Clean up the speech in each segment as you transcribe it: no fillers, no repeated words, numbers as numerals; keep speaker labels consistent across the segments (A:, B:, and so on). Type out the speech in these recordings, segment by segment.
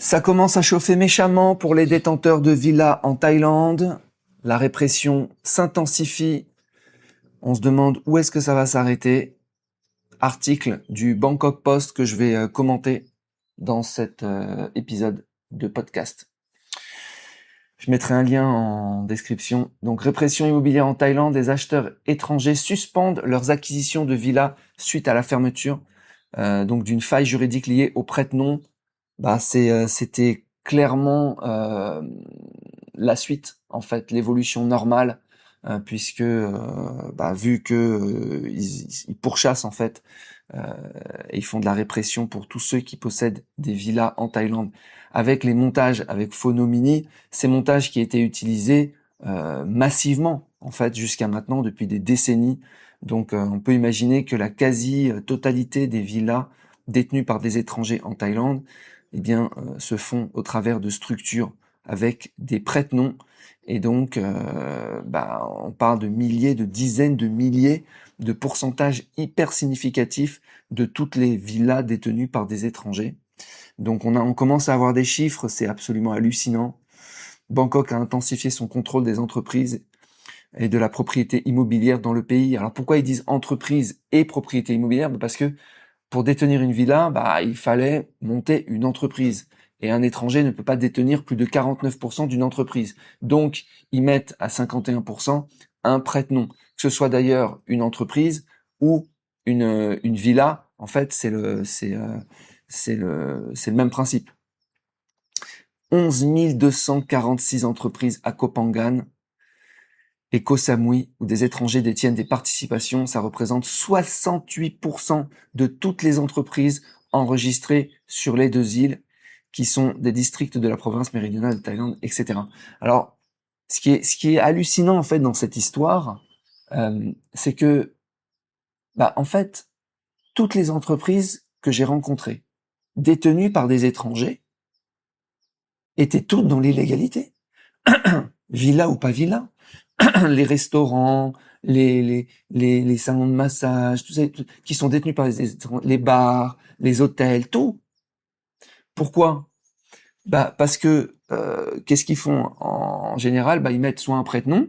A: Ça commence à chauffer méchamment pour les détenteurs de villas en Thaïlande. La répression s'intensifie. On se demande où est-ce que ça va s'arrêter. Article du Bangkok Post que je vais commenter dans cet épisode de podcast. Je mettrai un lien en description. Donc, répression immobilière en Thaïlande, les acheteurs étrangers suspendent leurs acquisitions de villas suite à la fermeture donc d'une faille juridique liée au prête-nom. C'était clairement la suite, en fait, l'évolution normale, puisque vu que ils pourchassent en fait, et ils font de la répression pour tous ceux qui possèdent des villas en Thaïlande avec les montages avec Phonomini, ces montages qui étaient utilisés massivement en fait jusqu'à maintenant depuis des décennies. Donc on peut imaginer que la quasi-totalité des villas détenues par des étrangers en Thaïlande se font au travers de structures avec des prête-noms. Et donc, on parle de milliers, de dizaines de milliers de pourcentages hyper significatifs de toutes les villas détenues par des étrangers. Donc, on commence à avoir des chiffres, c'est absolument hallucinant. Bangkok a intensifié son contrôle des entreprises et de la propriété immobilière dans le pays. Alors, pourquoi ils disent entreprise et propriété immobilière? Parce que pour détenir une villa, il fallait monter une entreprise. Et un étranger ne peut pas détenir plus de 49% d'une entreprise. Donc, ils mettent à 51% un prête-nom. Que ce soit d'ailleurs une entreprise ou une villa, en fait, c'est le même principe. 11 246 entreprises à Koh Phangan et Koh Samui, où des étrangers détiennent des participations. Ça représente 68% de toutes les entreprises enregistrées sur les deux îles, qui sont des districts de la province méridionale de Thaïlande, etc. Alors, ce qui est hallucinant en fait dans cette histoire, c'est que, en fait, toutes les entreprises que j'ai rencontrées, détenues par des étrangers, étaient toutes dans l'illégalité. Villa ou pas villa. Les restaurants, les salons de massage, tout ça, qui sont détenus par les bars, les hôtels, tout. Pourquoi? Parce que qu'est-ce qu'ils font en général? Ils mettent soit un prête-nom,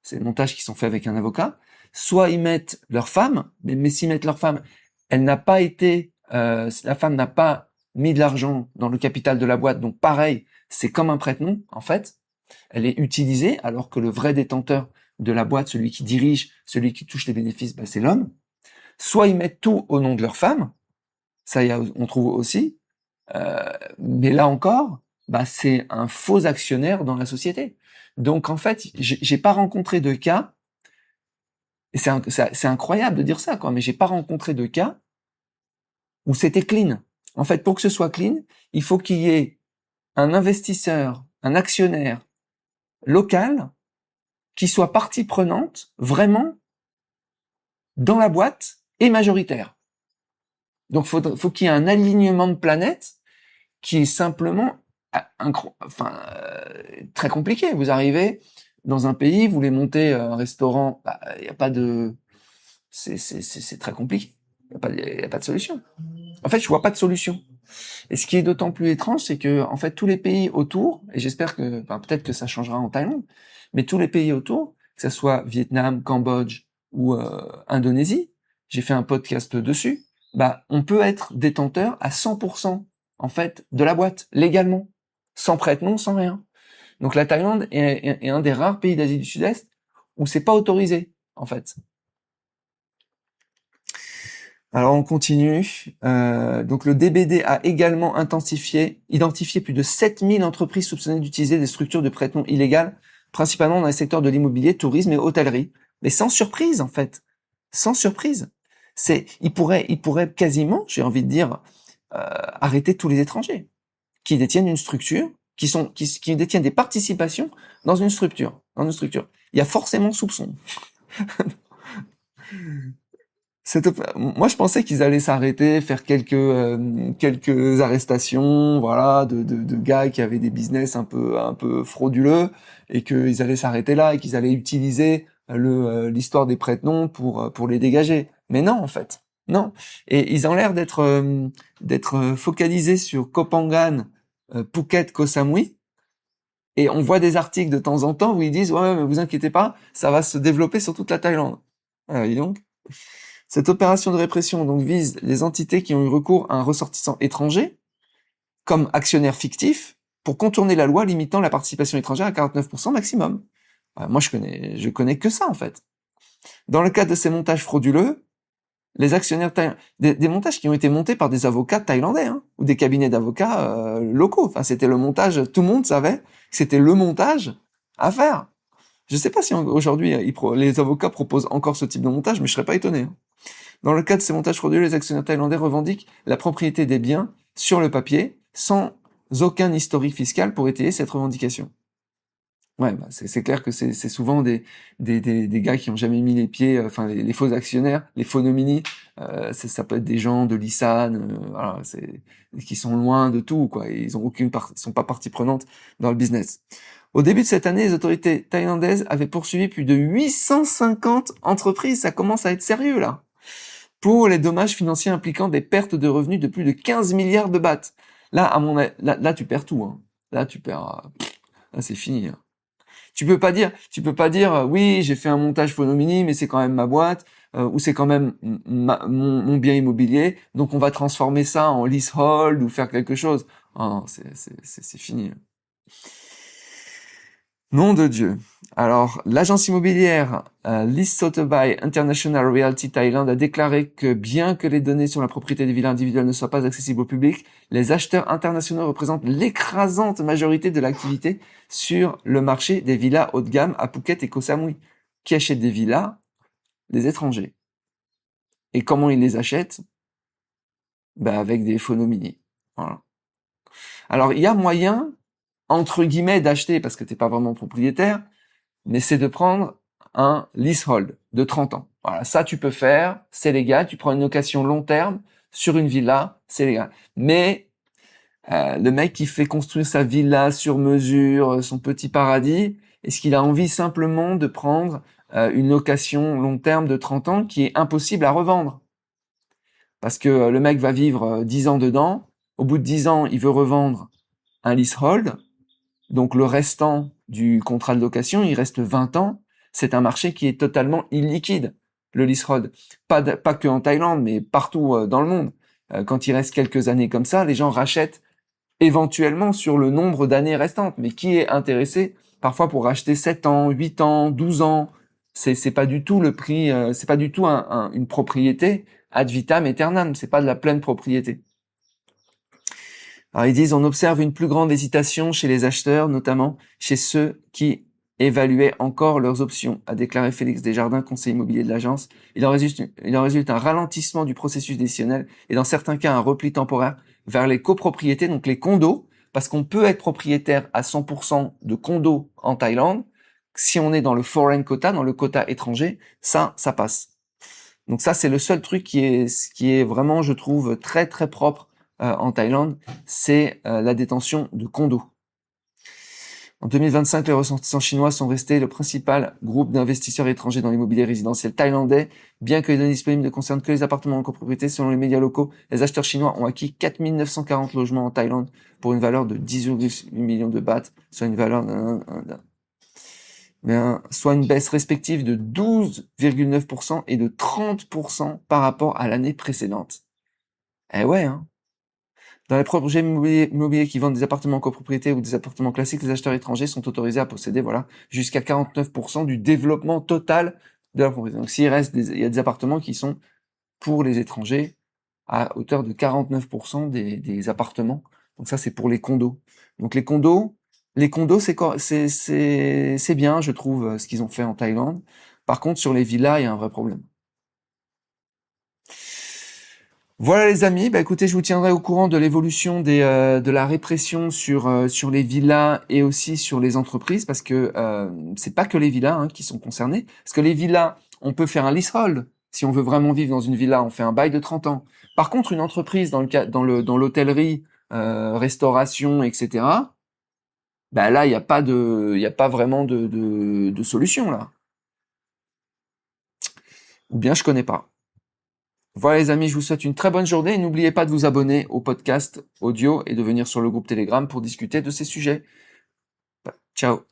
A: c'est des montages qui sont faits avec un avocat, soit ils mettent leur femme, mais s'ils mettent leur femme, elle n'a pas été, la femme n'a pas mis de l'argent dans le capital de la boîte, donc pareil, c'est comme un prête-nom en fait. Elle est utilisée alors que le vrai détenteur de la boîte, celui qui dirige, celui qui touche les bénéfices, c'est l'homme. Soit ils mettent tout au nom de leur femme, ça on trouve aussi, mais là encore, c'est un faux actionnaire dans la société. Donc en fait, j'ai pas rencontré de cas, et c'est incroyable de dire ça, quoi, mais j'ai pas rencontré de cas où c'était clean. En fait, pour que ce soit clean, il faut qu'il y ait un investisseur, un actionnaire local qui soit partie prenante vraiment dans la boîte et majoritaire. Donc faut qu'il y ait un alignement de planètes qui est simplement très compliqué. Vous arrivez dans un pays, vous voulez monter un restaurant, il y a pas de, c'est très compliqué. Il y a pas de solution. En fait, je vois pas de solution. Et ce qui est d'autant plus étrange, c'est que en fait tous les pays autour, et j'espère que peut-être que ça changera en Thaïlande, mais tous les pays autour, que ce soit Vietnam, Cambodge ou Indonésie, j'ai fait un podcast dessus, on peut être détenteur à 100% en fait de la boîte légalement, sans prête-nom, sans rien. Donc la Thaïlande est un des rares pays d'Asie du Sud-Est où c'est pas autorisé en fait. Alors on continue. Donc le DBD a également identifié plus de 7000 entreprises soupçonnées d'utiliser des structures de prête-nom illégales, principalement dans les secteurs de l'immobilier, tourisme et hôtellerie. Mais sans surprise en fait, sans surprise. Il pourrait quasiment, j'ai envie de dire, arrêter tous les étrangers qui détiennent une structure, qui détiennent des participations dans une structure. Il y a forcément soupçon. Moi, je pensais qu'ils allaient s'arrêter, faire quelques arrestations, voilà, de gars qui avaient des business un peu frauduleux, et qu'ils allaient s'arrêter là, et qu'ils allaient utiliser l'histoire des prête-noms pour les dégager. Mais non, en fait, non. Et ils ont l'air d'être focalisés sur Koh Phangan Phuket, Koh Samui. Et on voit des articles de temps en temps où ils disent ouais, mais vous inquiétez pas, ça va se développer sur toute la Thaïlande. Ah, dis donc. Cette opération de répression donc vise les entités qui ont eu recours à un ressortissant étranger comme actionnaire fictif pour contourner la loi limitant la participation étrangère à 49% maximum. Moi, je connais que ça en fait. Dans le cadre de ces montages frauduleux, les actionnaires des montages qui ont été montés par des avocats thaïlandais hein, ou des cabinets d'avocats locaux. Enfin, c'était le montage. Tout le monde savait que c'était le montage à faire. Je sais pas si aujourd'hui les avocats proposent encore ce type de montage, mais je serais pas étonné. Hein. Dans le cas de ces montages frauduleux, les actionnaires thaïlandais revendiquent la propriété des biens sur le papier, sans aucun historique fiscal pour étayer cette revendication. Ouais, bah c'est clair que c'est souvent des gars qui ont jamais mis les pieds, enfin les faux actionnaires, les faux nominis, ça peut être des gens de l'ISAN, voilà, qui sont loin de tout, quoi. Et ils ont ils sont pas partie prenante dans le business. Au début de cette année, les autorités thaïlandaises avaient poursuivi plus de 850 entreprises. Ça commence à être sérieux, là. Pour les dommages financiers impliquant des pertes de revenus de plus de 15 milliards de bahts. Là, à mon avis, là, tu perds tout, hein. Là, tu perds, là, c'est fini, hein. Tu peux pas dire, oui, j'ai fait un montage phonomini, mais c'est quand même ma boîte, ou c'est quand même mon bien immobilier, donc on va transformer ça en leasehold ou faire quelque chose. Oh non, c'est fini. Nom de Dieu. Alors, l'agence immobilière Lis Sotheby International Realty Thailand a déclaré que bien que les données sur la propriété des villas individuelles ne soient pas accessibles au public, les acheteurs internationaux représentent l'écrasante majorité de l'activité sur le marché des villas haut de gamme à Phuket et Koh Samui. Qui achètent des villas? Les étrangers. Et comment ils les achètent? Ben, avec des phonomini. Voilà. Alors, il y a moyen, entre guillemets, d'acheter parce que t'es pas vraiment propriétaire, mais c'est de prendre un leasehold de 30 ans. Voilà, ça tu peux faire, c'est légal, tu prends une location long terme sur une villa, c'est légal. Mais le mec qui fait construire sa villa sur mesure, son petit paradis, est-ce qu'il a envie simplement de prendre une location long terme de 30 ans qui est impossible à revendre? Parce que le mec va vivre 10 ans dedans, au bout de 10 ans, il veut revendre un leasehold, donc le restant du contrat de location, il reste 20 ans. C'est un marché qui est totalement illiquide, le leasehold. Pas que en Thaïlande, mais partout dans le monde. Quand il reste quelques années comme ça, les gens rachètent éventuellement sur le nombre d'années restantes. Mais qui est intéressé parfois pour racheter 7 ans, 8 ans, 12 ans? C'est pas du tout le prix, c'est pas du tout une propriété ad vitam aeternam. C'est pas de la pleine propriété. Alors ils disent, on observe une plus grande hésitation chez les acheteurs, notamment chez ceux qui évaluaient encore leurs options, a déclaré Félix Desjardins, conseiller immobilier de l'agence. Il en résulte un ralentissement du processus décisionnel et dans certains cas un repli temporaire vers les copropriétés, donc les condos, parce qu'on peut être propriétaire à 100% de condos en Thaïlande. Si on est dans le foreign quota, dans le quota étranger, ça passe. Donc ça, c'est le seul truc qui est vraiment, je trouve, très très propre en Thaïlande, c'est la détention de condos. En 2025, les ressortissants chinois sont restés le principal groupe d'investisseurs étrangers dans l'immobilier résidentiel thaïlandais. Bien que les données disponibles ne concernent que les appartements en copropriété, selon les médias locaux, les acheteurs chinois ont acquis 4 940 logements en Thaïlande pour une valeur de 10,8 millions de bahts, soit une valeur soit une baisse respective de 12,9% et de 30% par rapport à l'année précédente. Eh ouais, hein. Dans les projets immobiliers qui vendent des appartements en copropriété ou des appartements classiques, les acheteurs étrangers sont autorisés à posséder, voilà, jusqu'à 49% du développement total de la propriété. Donc, il y a des appartements qui sont pour les étrangers à hauteur de 49% des appartements. Donc ça, c'est pour les condos. Donc les condos, c'est bien, je trouve, ce qu'ils ont fait en Thaïlande. Par contre, sur les villas, il y a un vrai problème. Voilà les amis, bah écoutez, je vous tiendrai au courant de l'évolution de la répression sur les villas et aussi sur les entreprises, parce que c'est pas que les villas hein, qui sont concernées, parce que les villas, on peut faire un leasehold. Si on veut vraiment vivre dans une villa, on fait un bail de 30 ans. Par contre, une entreprise dans l'hôtellerie, restauration, etc. Bah là, il y a pas vraiment de solution là. Ou bien je connais pas. Voilà les amis, je vous souhaite une très bonne journée et n'oubliez pas de vous abonner au podcast audio et de venir sur le groupe Telegram pour discuter de ces sujets. Ciao.